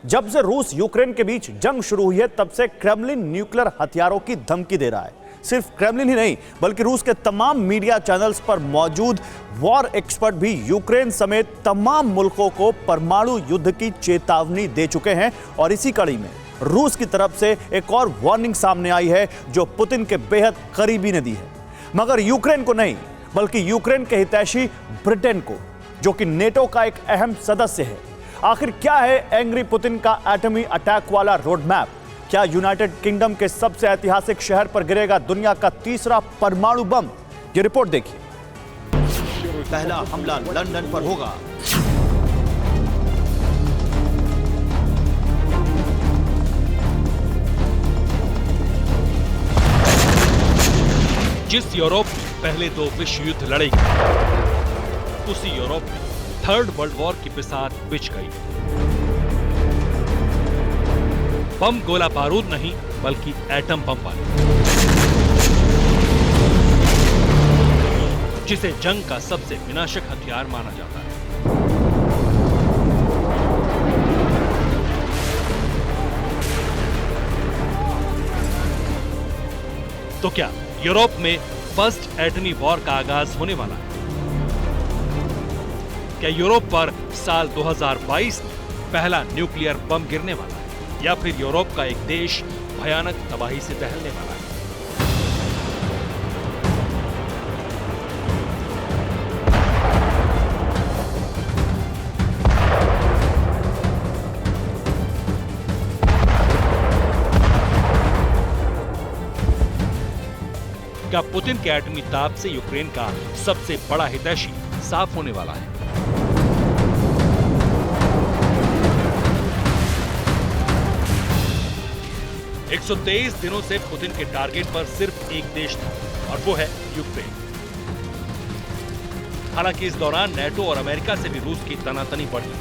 जब से रूस यूक्रेन के बीच जंग शुरू हुई है तब से क्रेमलिन न्यूक्लियर हथियारों की धमकी दे रहा है। सिर्फ क्रेमलिन ही नहीं बल्कि रूस के तमाम मीडिया चैनल्स पर मौजूद वॉर एक्सपर्ट भी यूक्रेन समेत तमाम मुल्कों को परमाणु युद्ध की चेतावनी दे चुके हैं। और इसी कड़ी में रूस की तरफ से एक और वार्निंग सामने आई है जो पुतिन के बेहद करीबी ने दी है, मगर यूक्रेन को नहीं बल्कि यूक्रेन के हितैषी ब्रिटेन को, जो कि नेटो का एक अहम सदस्य है। आखिर क्या है एंग्री पुतिन का एटमी अटैक वाला रोड मैप? क्या यूनाइटेड किंगडम के सबसे ऐतिहासिक शहर पर गिरेगा दुनिया का तीसरा परमाणु बम? ये रिपोर्ट देखिए। पहला हमला लंदन पर होगा। जिस यूरोप में पहले दो विश्व युद्ध लड़े उसी यूरोप में थर्ड वर्ल्ड वॉर की बिसात बिछ गई। बम गोला बारूद नहीं बल्कि एटम बम वाला, जिसे जंग का सबसे विनाशक हथियार माना जाता है। तो क्या यूरोप में फर्स्ट एटमी वॉर का आगाज होने वाला है? क्या यूरोप पर साल 2022 में पहला न्यूक्लियर बम गिरने वाला है, या फिर यूरोप का एक देश भयानक तबाही से दहलने वाला है? क्या पुतिन के एटमी ताप से यूक्रेन का सबसे बड़ा हितैषी साफ होने वाला है? एक 123 दिनों से पुतिन के टारगेट पर सिर्फ एक देश था और वो है यूक्रेन। हालांकि इस दौरान नेटो और अमेरिका से भी रूस की तनातनी बढ़ी।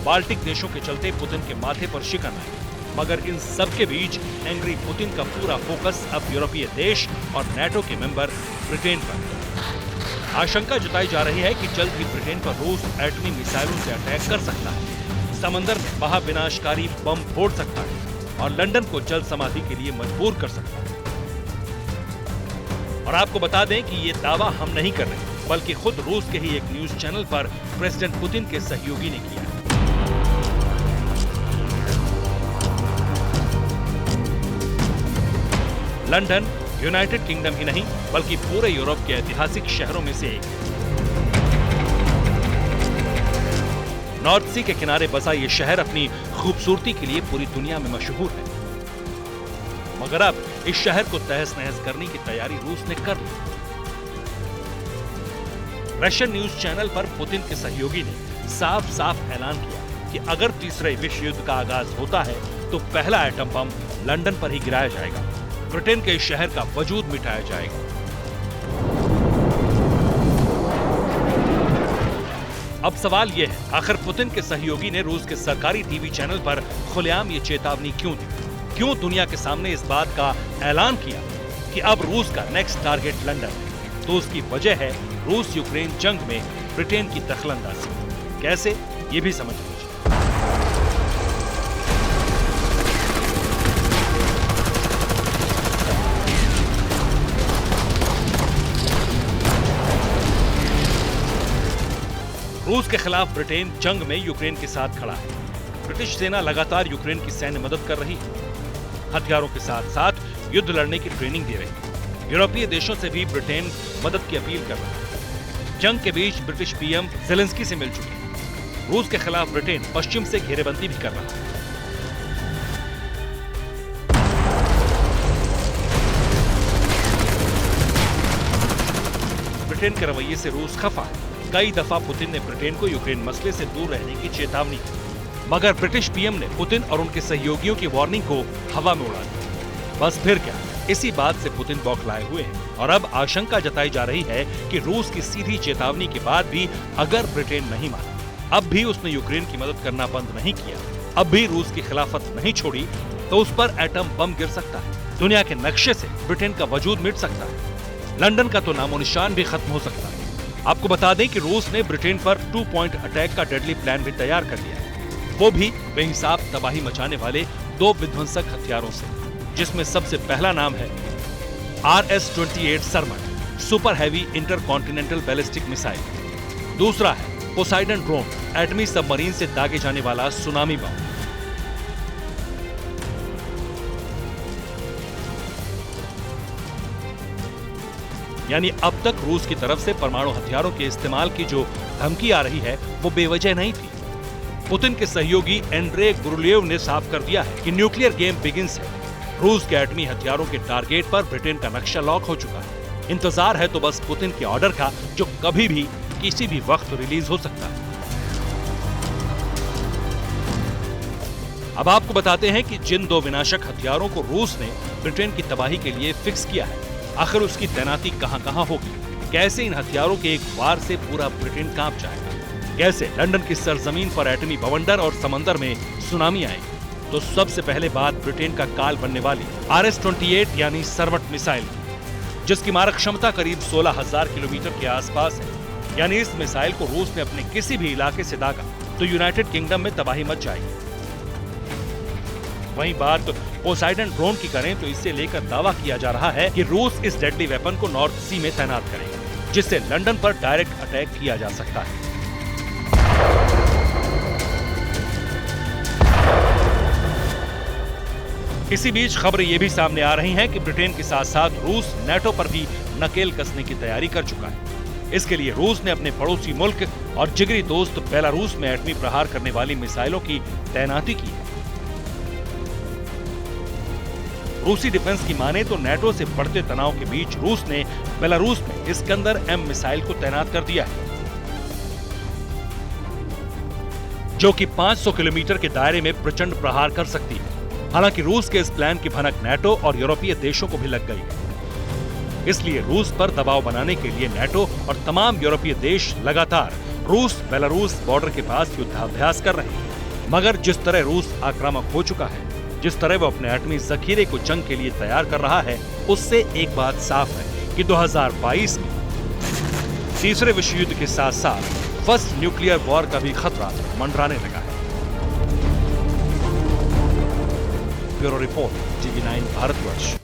बाल्टिक देशों के चलते पुतिन के माथे पर शिकन आई, मगर इन सब के बीच एंग्री पुतिन का पूरा फोकस अब यूरोपीय देश और नेटो के मेंबर ब्रिटेन पर। आशंका जताई जा रही है कि जल्द ही ब्रिटेन पर रूस एटमी मिसाइलों से अटैक कर सकता है, समंदर में महाविनाशकारी बम फोड़ सकता है और लंदन को जल समाधि के लिए मजबूर कर सकता है। और आपको बता दें कि ये दावा हम नहीं कर रहे, बल्कि खुद रूस के ही एक न्यूज चैनल पर प्रेसिडेंट पुतिन के सहयोगी ने किया है। लंदन यूनाइटेड किंगडम ही नहीं बल्कि पूरे यूरोप के ऐतिहासिक शहरों में से एक। नॉर्थ सी के किनारे बसा ये शहर अपनी खूबसूरती के लिए पूरी दुनिया में मशहूर है, मगर अब इस शहर को तहस नहस करने की तैयारी रूस ने कर ली। रशियन न्यूज चैनल पर पुतिन के सहयोगी ने साफ साफ ऐलान किया कि अगर तीसरे विश्व युद्ध का आगाज होता है तो पहला एटम बम लंदन पर ही गिराया जाएगा, ब्रिटेन के इस शहर का वजूद मिटाया जाएगा। अब सवाल यह है, आखिर पुतिन के सहयोगी ने रूस के सरकारी टीवी चैनल पर खुलेआम ये चेतावनी क्यों दी? क्यों दुनिया के सामने इस बात का ऐलान किया कि अब रूस का नेक्स्ट टारगेट लंदन है? तो उसकी वजह है रूस यूक्रेन जंग में ब्रिटेन की दखलंदाजी। कैसे, ये भी समझ लीजिए। रूस के खिलाफ ब्रिटेन जंग में यूक्रेन के साथ खड़ा है। ब्रिटिश सेना लगातार यूक्रेन की सैन्य मदद कर रही है, हथियारों के साथ साथ युद्ध लड़ने की ट्रेनिंग दे रही है। यूरोपीय देशों से भी ब्रिटेन मदद की अपील कर रहा है। जंग के बीच ब्रिटिश पीएम ज़ेलेंस्की से मिल चुके हैं। रूस के खिलाफ ब्रिटेन पश्चिम से घेरेबंदी भी कर रहा है। ब्रिटेन के रवैये से रूस खफा है। कई दफा पुतिन ने ब्रिटेन को यूक्रेन मसले से दूर रहने की चेतावनी दी, मगर ब्रिटिश पीएम ने पुतिन और उनके सहयोगियों की वार्निंग को हवा में उड़ा दिया। बस फिर क्या, इसी बात से पुतिन बौखलाए हुए हैं और अब आशंका जताई जा रही है कि रूस की सीधी चेतावनी के बाद भी अगर ब्रिटेन नहीं माना, अब भी उसने यूक्रेन की मदद करना बंद नहीं किया, अब भी रूस की खिलाफत नहीं छोड़ी, तो उस पर एटम बम गिर सकता है। दुनिया के नक्शे से ब्रिटेन का वजूद मिट सकता है। लंदन का तो नामो निशान भी खत्म हो सकता है। आपको बता दें कि रूस ने ब्रिटेन पर 2 पॉइंट अटैक का डेडली प्लान भी तैयार कर लिया है। वो भी बेहिसाब तबाही मचाने वाले 2 विध्वंसक हथियारों से, जिसमें सबसे पहला नाम है RS-28 सरमट super heavy intercontinental ballistic missile. दूसरा है पोसाइडन ड्रोन, एटमी सबमरीन से दागे जाने वाला सुनामी बम। यानी अब तक रूस की तरफ से परमाणु हथियारों के इस्तेमाल की जो धमकी आ रही है वो बेवजह नहीं थी। पुतिन के सहयोगी एंड्रे गुरुलेव ने साफ कर दिया है कि न्यूक्लियर गेम बिगिंस है। रूस के एटमी हथियारों के टारगेट पर ब्रिटेन का नक्शा लॉक हो चुका है। इंतजार है तो बस पुतिन के ऑर्डर का, जो कभी भी किसी भी वक्त रिलीज हो सकता है। अब आपको बताते हैं कि जिन 2 विनाशक हथियारों को रूस ने ब्रिटेन की तबाही के लिए फिक्स किया है, आखिर उसकी तैनाती कहां-कहां होगी, कैसे इन हथियारों के एक वार से पूरा ब्रिटेन कांप जाएगा, कैसे लंदन की सरजमीन पर एटमी बवंडर और समंदर में सुनामी आएगी। तो सबसे पहले बात ब्रिटेन का काल बनने वाली RS-28 यानी सरमट मिसाइल, जिसकी मारक क्षमता करीब 16,000 किलोमीटर के आसपास है। यानी इस मिसाइल को रूस ने अपने किसी भी इलाके से दागा तो यूनाइटेड किंगडम में तबाही मच जाएगी। वहीं बात पोसाइडन ड्रोन की करें तो इससे लेकर दावा किया जा रहा है कि रूस इस डेडली वेपन को नॉर्थ सी में तैनात करेगा, जिससे लंदन पर डायरेक्ट अटैक किया जा सकता है। इसी बीच खबरें ये भी सामने आ रही हैं कि ब्रिटेन के साथ साथ रूस नेटो पर भी नकेल कसने की तैयारी कर चुका है। इसके लिए रूस ने अपने पड़ोसी मुल्क और जिगरी दोस्त बेलारूस में एटमी प्रहार करने वाली मिसाइलों की तैनाती की है। रूसी डिफेंस की माने तो नेटो से बढ़ते तनाव के बीच रूस ने बेलारूस में इस्कंदर-M मिसाइल को तैनात कर दिया है, जो कि 500 किलोमीटर के दायरे में प्रचंड प्रहार कर सकती है। हालांकि रूस के इस प्लान की भनक नेटो और यूरोपीय देशों को भी लग गई है। इसलिए रूस पर दबाव बनाने के लिए नेटो और तमाम यूरोपीय देश लगातार रूस बेलारूस बॉर्डर के पास युद्धाभ्यास कर रहे हैं। मगर जिस तरह रूस आक्रामक हो चुका है, जिस तरह वो अपने एटमी जखीरे को जंग के लिए तैयार कर रहा है, उससे एक बात साफ है कि 2022 में तीसरे विश्व युद्ध के साथ साथ फर्स्ट न्यूक्लियर वॉर का भी खतरा मंडराने लगा है। Bureau report, TV9 Bharatvarsh.